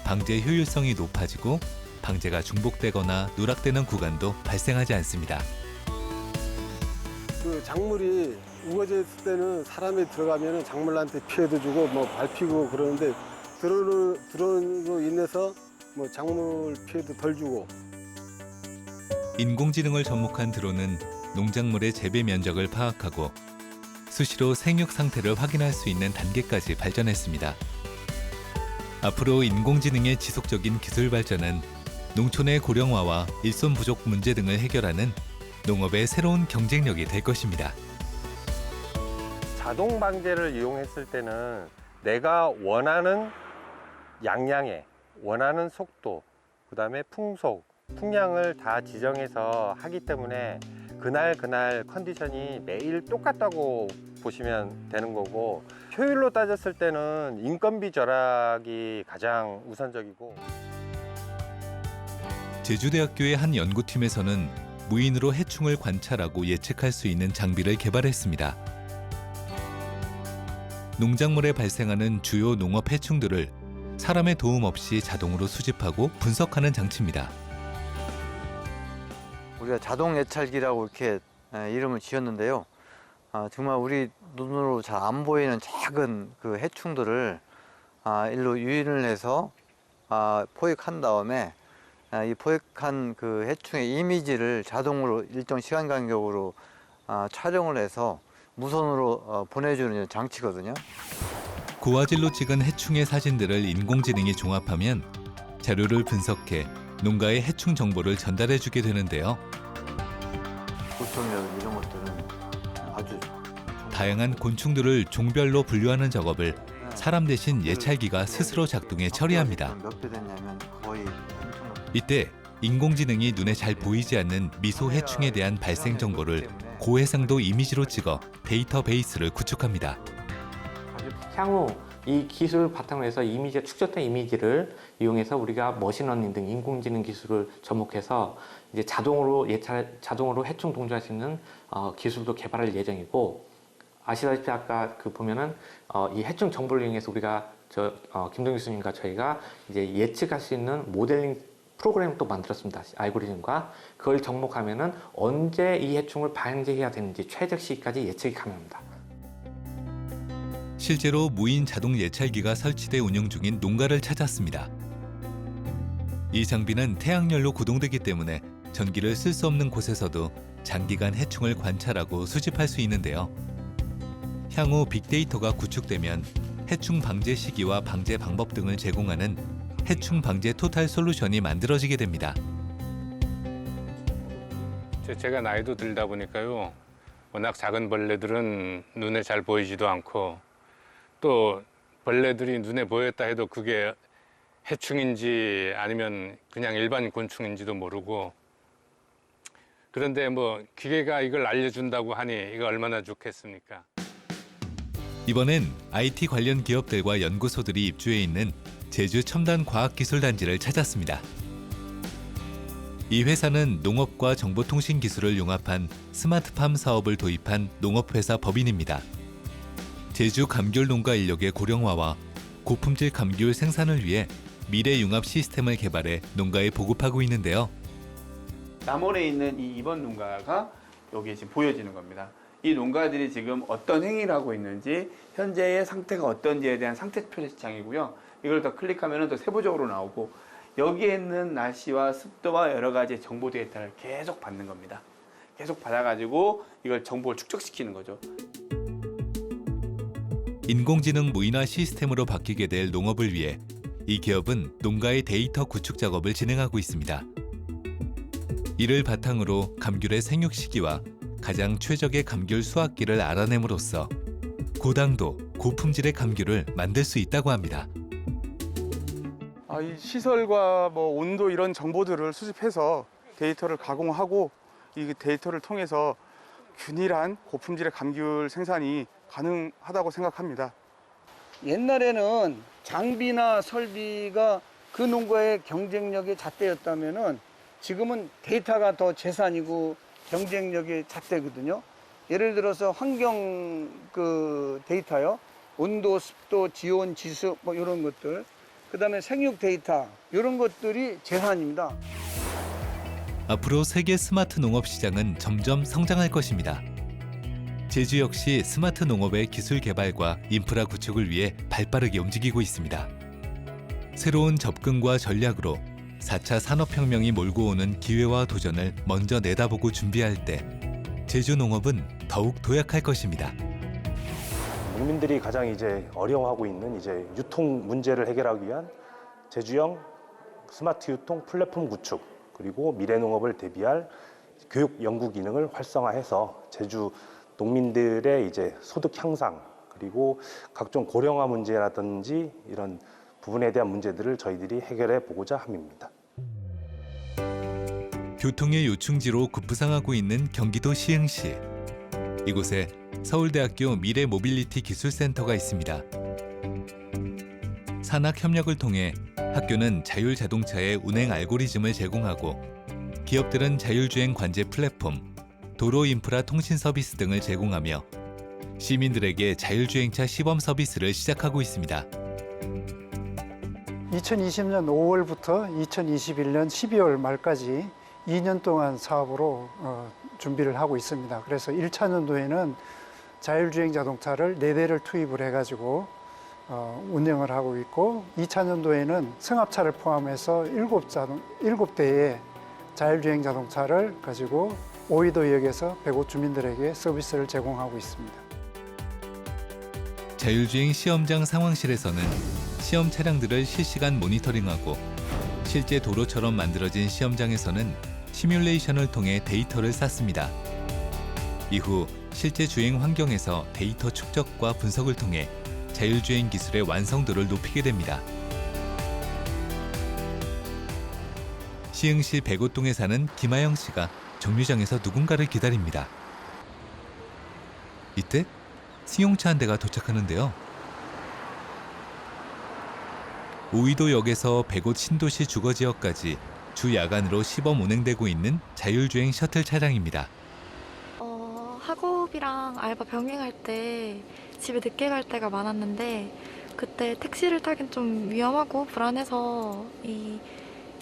방제 효율성이 높아지고 방제가 중복되거나 누락되는 구간도 발생하지 않습니다. 그 작물이 우거져 있을 때는 사람이 들어가면 작물한테 피해도 주고 뭐 밟히고 그러는데 드론으로 인해서 뭐 작물 피해도 덜 주고. 인공지능을 접목한 드론은 농작물의 재배 면적을 파악하고 수시로 생육 상태를 확인할 수 있는 단계까지 발전했습니다. 앞으로 인공지능의 지속적인 기술 발전은 농촌의 고령화와 일손 부족 문제 등을 해결하는 농업의 새로운 경쟁력이 될 것입니다. 자동 방제를 이용했을 때는 내가 원하는 양양에 원하는 속도, 그다음에 풍속, 풍량을 다 지정해서 하기 때문에 그날 컨디션이 매일 똑같다고 보시면 되는 거고, 효율로 따졌을 때는 인건비 절약이 가장 우선적이고. 제주대학교의 한 연구팀에서는 무인으로 해충을 관찰하고 예측할 수 있는 장비를 개발했습니다. 농작물에 발생하는 주요 농업 해충들을 사람의 도움 없이 자동으로 수집하고 분석하는 장치입니다. 우리가 자동 예찰기라고 이렇게 이름을 지었는데요. 정말 우리 눈으로 잘 안 보이는 작은 그 해충들을 일로 유인을 해서 포획한 다음에 이 포획한 그 해충의 이미지를 자동으로 일정 시간 간격으로 촬영을 해서 무선으로 보내주는 장치거든요. 고화질로 찍은 해충의 사진들을 인공지능이 종합하면 자료를 분석해 농가의 해충 정보를 전달해주게 되는데요. 곤충이라든지 이런 것들은 아주 다양한 곤충들을 종별로 분류하는 작업을 사람 대신 예찰기가 스스로 작동해 처리합니다. 몇 배 됐냐면 거의 이때 인공지능이 눈에 잘 보이지 않는 미소 해충에 대한 발생 정보를 고해상도 이미지로 찍어 데이터베이스를 구축합니다. 향후 이 기술을 바탕으로 해서 축적된 이미지를 이용해서 우리가 머신러닝 등 인공지능 기술을 접목해서 이제 자동으로 해충 동조할 수 있는 기술도 개발할 예정이고, 아시다시피 아까 보면은 이 해충 정보를 이용해서 우리가 김동 교수님과 저희가 이제 예측할 수 있는 모델링 프로그램을 또 만들었습니다. 알고리즘과 그걸 접목하면은 언제 이 해충을 방제해야 되는지 최적 시기까지 예측이 가능합니다. 실제로 무인 자동 예찰기가 설치돼 운영 중인 농가를 찾았습니다. 이 장비는 태양열로 구동되기 때문에 전기를 쓸 수 없는 곳에서도 장기간 해충을 관찰하고 수집할 수 있는데요. 향후 빅데이터가 구축되면 해충 방제 시기와 방제 방법 등을 제공하는 해충 방제 토탈 솔루션이 만들어지게 됩니다. 제가 나이도 들다 보니까요. 워낙 작은 벌레들은 눈에 잘 보이지도 않고, 또 벌레들이 눈에 보였다 해도 그게 해충인지 아니면 그냥 일반 곤충인지도 모르고, 그런데 뭐 기계가 이걸 알려준다고 하니 이거 얼마나 좋겠습니까? 이번엔 IT 관련 기업들과 연구소들이 입주해 있는 제주 첨단과학기술단지를 찾았습니다. 이 회사는 농업과 정보통신 기술을 융합한 스마트팜 사업을 도입한 농업회사 법인입니다. 제주 감귤 농가 인력의 고령화와 고품질 감귤 생산을 위해 미래 융합 시스템을 개발해 농가에 보급하고 있는데요. 남원에 있는 이 이번 농가가 여기에 지금 보여지는 겁니다. 이 농가들이 지금 어떤 행위를 하고 있는지, 현재의 상태가 어떤지에 대한 상태 표시창이고요. 이걸 더 클릭하면 더 세부적으로 나오고, 여기에 있는 날씨와 습도와 여러 가지 정보 데이터를 계속 받는 겁니다. 계속 받아가지고 이걸 정보를 축적시키는 거죠. 인공지능 무인화 시스템으로 바뀌게 될 농업을 위해 이 기업은 농가의 데이터 구축 작업을 진행하고 있습니다. 이를 바탕으로 감귤의 생육 시기와 가장 최적의 감귤 수확기를 알아냄으로써 고당도, 고품질의 감귤을 만들 수 있다고 합니다. 이 시설과 온도 이런 정보들을 수집해서 데이터를 가공하고 이 데이터를 통해서 균일한 고품질의 감귤 생산이 가능하다고 생각합니다. 옛날에는 장비나 설비가 그 농가의 경쟁력의 잣대였다면은 지금은 데이터가 더 재산이고 경쟁력의 잣대거든요. 예를 들어서 환경 데이터요. 온도, 습도, 지온, 지수 이런 것들. 그다음에 생육 데이터 이런 것들이 재산입니다. 앞으로 세계 스마트 농업 시장은 점점 성장할 것입니다. 제주 역시 스마트 농업의 기술 개발과 인프라 구축을 위해 발빠르게 움직이고 있습니다. 새로운 접근과 전략으로 4차 산업혁명이 몰고 오는 기회와 도전을 먼저 내다보고 준비할 때 제주 농업은 더욱 도약할 것입니다. 농민들이 가장 이제 어려워하고 있는 이제 유통 문제를 해결하기 위한 제주형 스마트 유통 플랫폼 구축, 그리고 미래 농업을 대비할 교육 연구 기능을 활성화해서 제주 농민들의 이제 소득 향상, 그리고 각종 고령화 문제라든지 이런 부분에 대한 문제들을 저희들이 해결해 보고자 함입니다. 교통의 요충지로 급부상하고 있는 경기도 시흥시. 이곳에 서울대학교 미래 모빌리티 기술센터가 있습니다. 산학 협력을 통해 학교는 자율자동차의 운행 알고리즘을 제공하고 기업들은 자율주행 관제 플랫폼, 도로 인프라 통신 서비스 등을 제공하며 시민들에게 자율주행차 시범 서비스를 시작하고 있습니다. 2020년 5월부터 2021년 12월 말까지 2년 동안 사업으로 준비를 하고 있습니다. 그래서 1차 년도에는 자율주행 자동차를 4대를 투입을 해가지고 운영을 하고 있고, 2차 년도에는 승합차를 포함해서 7대의 자율주행 자동차를 가지고 오이도역에서 105 주민들에게 서비스를 제공하고 있습니다. 자율주행 시험장 상황실에서는 시험 차량들을 실시간 모니터링하고 실제 도로처럼 만들어진 시험장에서는 시뮬레이션을 통해 데이터를 쌓습니다. 이후 실제 주행 환경에서 데이터 축적과 분석을 통해 자율주행 기술의 완성도를 높이게 됩니다. 시흥시 백오동에 사는 김하영 씨가 정류장에서 누군가를 기다립니다. 이때 승용차 한 대가 도착하는데요. 오이도역에서 백오 신도시 주거지역까지 주 야간으로 시범 운행되고 있는 자율주행 셔틀 차량입니다. 학업이랑 알바 병행할 때 집에 늦게 갈 때가 많았는데 그때 택시를 타긴 좀 위험하고 불안해서 이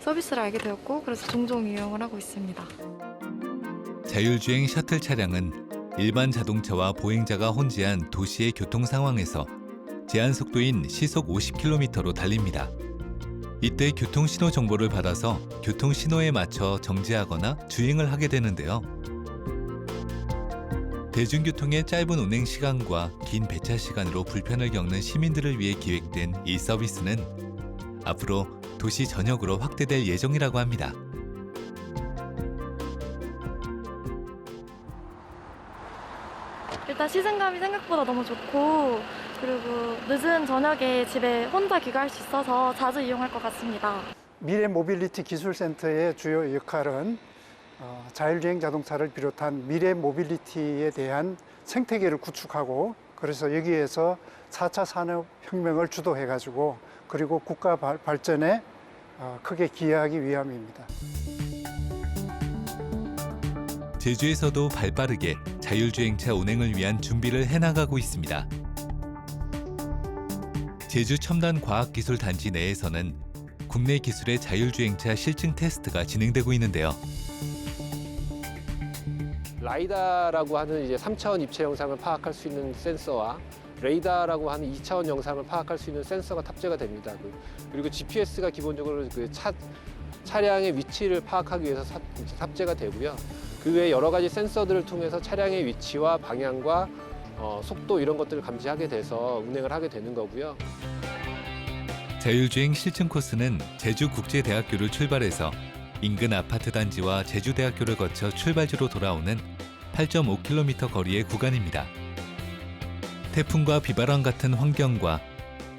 서비스를 알게 되었고, 그래서 종종 이용을 하고 있습니다. 자율주행 셔틀 차량은 일반 자동차와 보행자가 혼재한 도시의 교통 상황에서 제한 속도인 시속 50km로 달립니다. 이때 교통신호 정보를 받아서 교통신호에 맞춰 정지하거나 주행을 하게 되는데요. 대중교통의 짧은 운행 시간과 긴 배차 시간으로 불편을 겪는 시민들을 위해 기획된 이 서비스는 앞으로 도시 전역으로 확대될 예정이라고 합니다. 일단 시승감이 생각보다 너무 좋고, 그리고 늦은 저녁에 집에 혼자 귀가할 수 있어서 자주 이용할 것 같습니다. 미래 모빌리티 기술센터의 주요 역할은 자율주행 자동차를 비롯한 미래 모빌리티에 대한 생태계를 구축하고, 그래서 여기에서 4차 산업혁명을 주도해가지고 그리고 국가 발전에 크게 기여하기 위함입니다. 제주에서도 발빠르게 자율주행차 운행을 위한 준비를 해나가고 있습니다. 제주첨단과학기술단지 내에서는 국내 기술의 자율주행차 실증 테스트가 진행되고 있는데요. 라이다라고 하는 이제 3차원 입체 영상을 파악할 수 있는 센서와 레이더라고 하는 2차원 영상을 파악할 수 있는 센서가 탑재가 됩니다. 그리고 GPS가 기본적으로 그 차량의 위치를 파악하기 위해서 탑재가 되고요. 그 외에 여러 가지 센서들을 통해서 차량의 위치와 방향과 속도 이런 것들을 감지하게 돼서 운행을 하게 되는 거고요. 자율주행 실증 코스는 제주국제대학교를 출발해서 인근 아파트 단지와 제주대학교를 거쳐 출발지로 돌아오는 8.5km 거리의 구간입니다. 태풍과 비바람 같은 환경과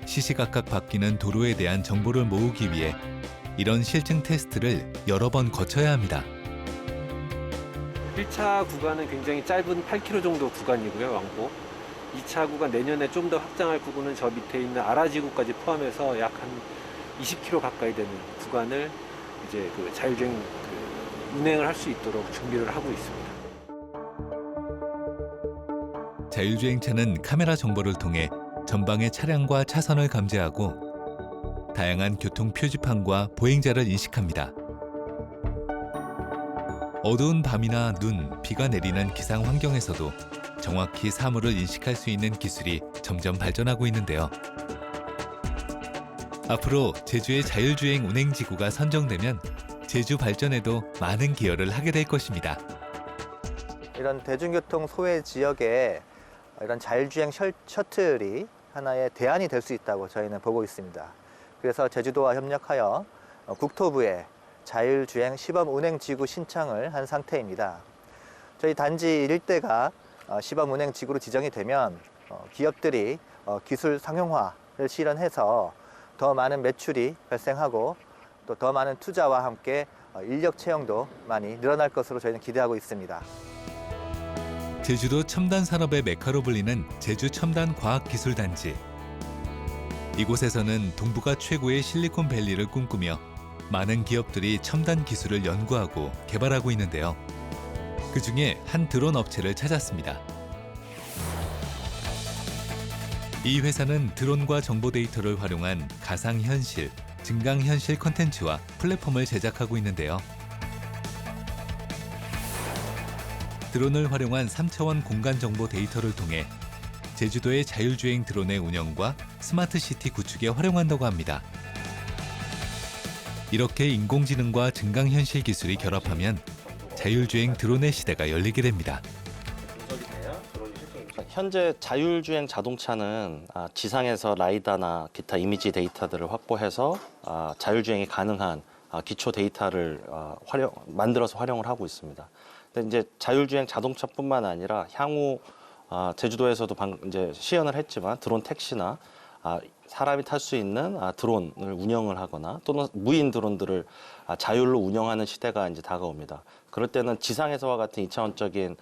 시시각각 바뀌는 도로에 대한 정보를 모으기 위해 이런 실증 테스트를 여러 번 거쳐야 합니다. 1차 구간은 굉장히 짧은 8km 정도 구간이고요, 왕복. 2차 구간 내년에 좀 더 확장할 부분은 저 밑에 있는 아라지구까지 포함해서 약 한 20km 가까이 되는 구간을 이제 그 자율주행 운행을 할 수 있도록 준비를 하고 있습니다. 자율주행차는 카메라 정보를 통해 전방의 차량과 차선을 감지하고 다양한 교통 표지판과 보행자를 인식합니다. 어두운 밤이나 눈, 비가 내리는 기상 환경에서도 정확히 사물을 인식할 수 있는 기술이 점점 발전하고 있는데요. 앞으로 제주의 자율주행 운행지구가 선정되면 제주 발전에도 많은 기여를 하게 될 것입니다. 이런 대중교통 소외 지역에 이런 자율주행 셔틀이 하나의 대안이 될 수 있다고 저희는 보고 있습니다. 그래서 제주도와 협력하여 국토부에 자율주행 시범 운행지구 신청을 한 상태입니다. 저희 단지 일대가 시범 운행지구로 지정이 되면 기업들이 기술 상용화를 실현해서 더 많은 매출이 발생하고 또 더 많은 투자와 함께 인력 채용도 많이 늘어날 것으로 저희는 기대하고 있습니다. 제주도 첨단 산업의 메카로 불리는 제주 첨단 과학기술단지. 이곳에서는 동북아 최고의 실리콘밸리를 꿈꾸며 많은 기업들이 첨단 기술을 연구하고 개발하고 있는데요. 그중에 한 드론 업체를 찾았습니다. 이 회사는 드론과 정보 데이터를 활용한 가상현실, 증강현실 콘텐츠와 플랫폼을 제작하고 있는데요. 드론을 활용한 3차원 공간 정보 데이터를 통해 제주도의 자율주행 드론의 운영과 스마트시티 구축에 활용한다고 합니다. 이렇게 인공지능과 증강현실 기술이 결합하면 자율주행 드론의 시대가 열리게 됩니다. 현재 자율주행 자동차는 지상에서 라이다나 기타 이미지 데이터들을 확보해서 자율주행이 가능한 기초 데이터를 만들어서 활용을 하고 있습니다. 근데 이제 자율주행 자동차뿐만 아니라 향후 제주도에서도 이제 시연을 했지만 드론 택시나 사람이 탈 수 있는 드론을 운영을 하거나 또는 무인 드론들을 자율로 운영하는 시대가 이제 다가옵니다. 그럴 때는 지상에서와 같은 2차원적인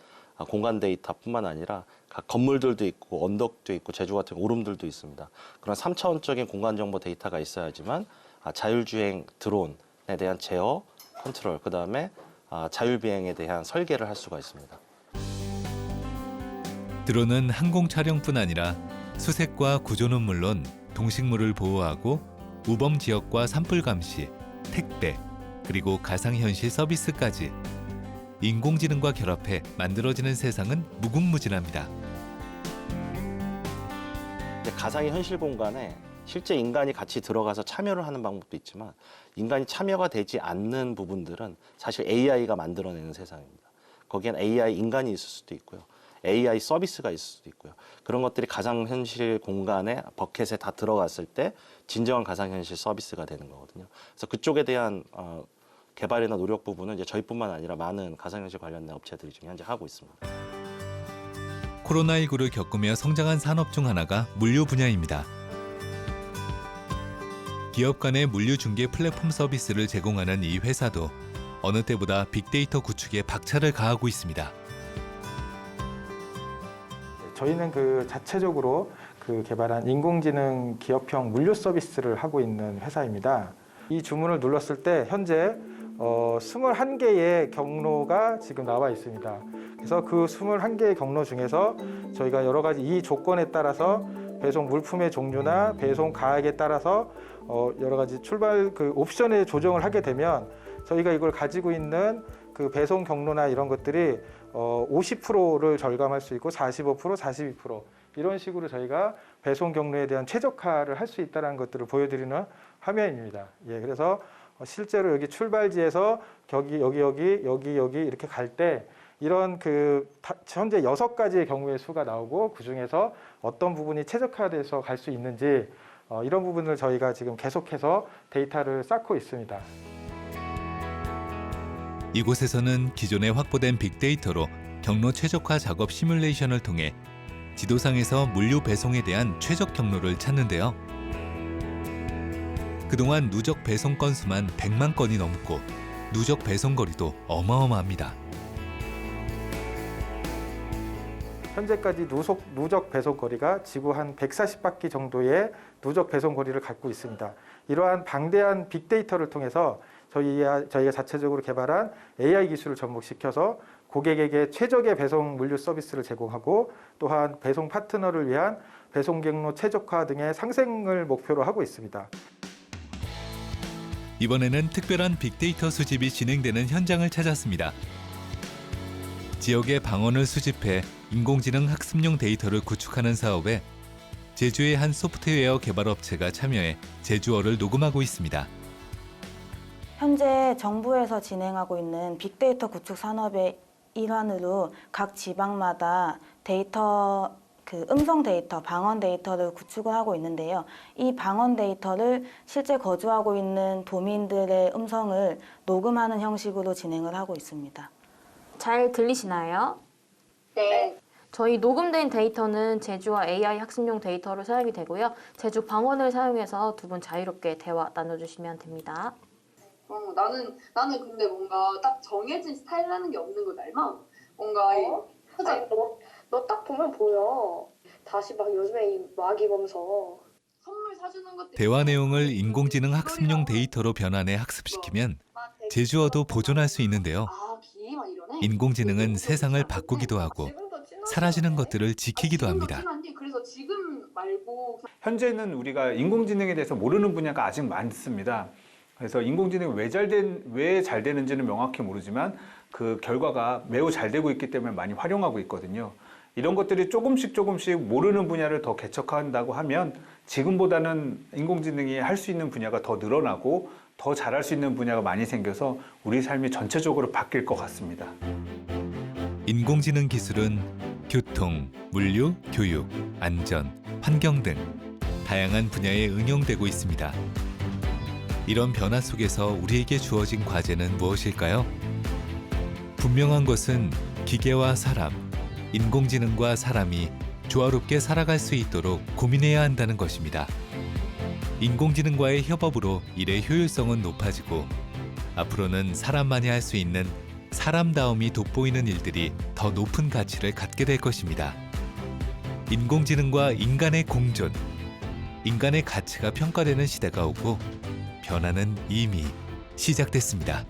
공간 데이터뿐만 아니라 각 건물들도 있고 언덕도 있고 제주 같은 오름들도 있습니다. 그런 3차원적인 공간 정보 데이터가 있어야지만 자율주행 드론에 대한 제어, 컨트롤, 그다음에 자율비행에 대한 설계를 할 수가 있습니다. 드론은 항공 촬영뿐 아니라 수색과 구조는 물론 동식물을 보호하고 우범 지역과 산불 감시, 택배, 그리고 가상현실 서비스까지 인공지능과 결합해 만들어지는 세상은 무궁무진합니다. 가상의 현실 공간에 실제 인간이 같이 들어가서 참여를 하는 방법도 있지만 인간이 참여가 되지 않는 부분들은 사실 AI가 만들어내는 세상입니다. 거기엔 AI 인간이 있을 수도 있고요. AI 서비스가 있을 수도 있고요. 그런 것들이 가상현실 공간에 버켓에 다 들어갔을 때 진정한 가상현실 서비스가 되는 거거든요. 그래서 그쪽에 대한 개발이나 노력 부분은 이제 저희뿐만 아니라 많은 가상현실 관련된 업체들이 지금 현재 하고 있습니다. 코로나19를 겪으며 성장한 산업 중 하나가 물류 분야입니다. 기업 간의 물류 중개 플랫폼 서비스를 제공하는 이 회사도 어느 때보다 빅데이터 구축에 박차를 가하고 있습니다. 저희는 그 자체적으로 개발한 인공지능 기업형 물류 서비스를 하고 있는 회사입니다. 이 주문을 눌렀을 때 현재 21개의 경로가 지금 나와 있습니다. 그래서 그 21개의 경로 중에서 저희가 여러 가지 이 조건에 따라서 배송 물품의 종류나 배송 가액에 따라서 여러 가지 출발 옵션의 조정을 하게 되면 저희가 이걸 가지고 있는 그 배송 경로나 이런 것들이 50%를 절감할 수 있고 45%, 42% 이런 식으로 저희가 배송 경로에 대한 최적화를 할 수 있다는 것들을 보여드리는 화면입니다. 예, 그래서 실제로 여기 출발지에서 여기 이렇게 갈 때 이런 현재 6가지의 경우의 수가 나오고 그 중에서 어떤 부분이 최적화돼서 갈 수 있는지 이런 부분을 저희가 지금 계속해서 데이터를 쌓고 있습니다. 이곳에서는 기존에 확보된 빅데이터로 경로 최적화 작업 시뮬레이션을 통해 지도상에서 물류 배송에 대한 최적 경로를 찾는데요. 그동안 누적 배송 건수만 100만 건이 넘고 누적 배송 거리도 어마어마합니다. 현재까지 누적 배송 거리가 지구 한 140바퀴 정도의 누적 배송 거리를 갖고 있습니다. 이러한 방대한 빅데이터를 통해서 저희가 자체적으로 개발한 AI 기술을 접목시켜서 고객에게 최적의 배송 물류 서비스를 제공하고 또한 배송 파트너를 위한 배송 경로 최적화 등의 상생을 목표로 하고 있습니다. 이번에는 특별한 빅데이터 수집이 진행되는 현장을 찾았습니다. 지역의 방언을 수집해 인공지능 학습용 데이터를 구축하는 사업에 제주의 한 소프트웨어 개발 업체가 참여해 제주어를 녹음하고 있습니다. 현재 정부에서 진행하고 있는 빅데이터 구축 산업의 일환으로 각 지방마다 데이터, 음성 데이터, 방언 데이터를 구축을 하고 있는데요. 이 방언 데이터를 실제 거주하고 있는 도민들의 음성을 녹음하는 형식으로 진행을 하고 있습니다. 잘 들리시나요? 네. 저희 녹음된 데이터는 제주와 AI 학습용 데이터로 사용이 되고요. 제주 방언을 사용해서 두 분 자유롭게 대화 나눠주시면 됩니다. 나는 근데 뭔가 딱 정해진 스타일이라는 게 없는 거 닮아. 뭔가 아니, 너 딱 보면 보여. 다시 막 요즘에 이 마기 보면서 선물 사주는 것도 대화 내용을 인공지능 학습용 데이터로 변환해 학습시키면 제주어도 보존할 수 있는데요. 인공지능은 세상을 바꾸기도 하고 사라지는 것들을 지키기도 합니다. 그래서 지금 말고 현재는 우리가 인공지능에 대해서 모르는 분야가 아직 많습니다. 그래서 인공지능이 왜 잘 되는지는 명확히 모르지만 그 결과가 매우 잘 되고 있기 때문에 많이 활용하고 있거든요. 이런 것들이 조금씩 모르는 분야를 더 개척한다고 하면 지금보다는 인공지능이 할 수 있는 분야가 더 늘어나고 더 잘할 수 있는 분야가 많이 생겨서 우리 삶이 전체적으로 바뀔 것 같습니다. 인공지능 기술은 교통, 물류, 교육, 안전, 환경 등 다양한 분야에 응용되고 있습니다. 이런 변화 속에서 우리에게 주어진 과제는 무엇일까요? 분명한 것은 기계와 사람, 인공지능과 사람이 조화롭게 살아갈 수 있도록 고민해야 한다는 것입니다. 인공지능과의 협업으로 일의 효율성은 높아지고 앞으로는 사람만이 할 수 있는 사람다움이 돋보이는 일들이 더 높은 가치를 갖게 될 것입니다. 인공지능과 인간의 공존, 인간의 가치가 평가되는 시대가 오고 변화는 이미 시작됐습니다.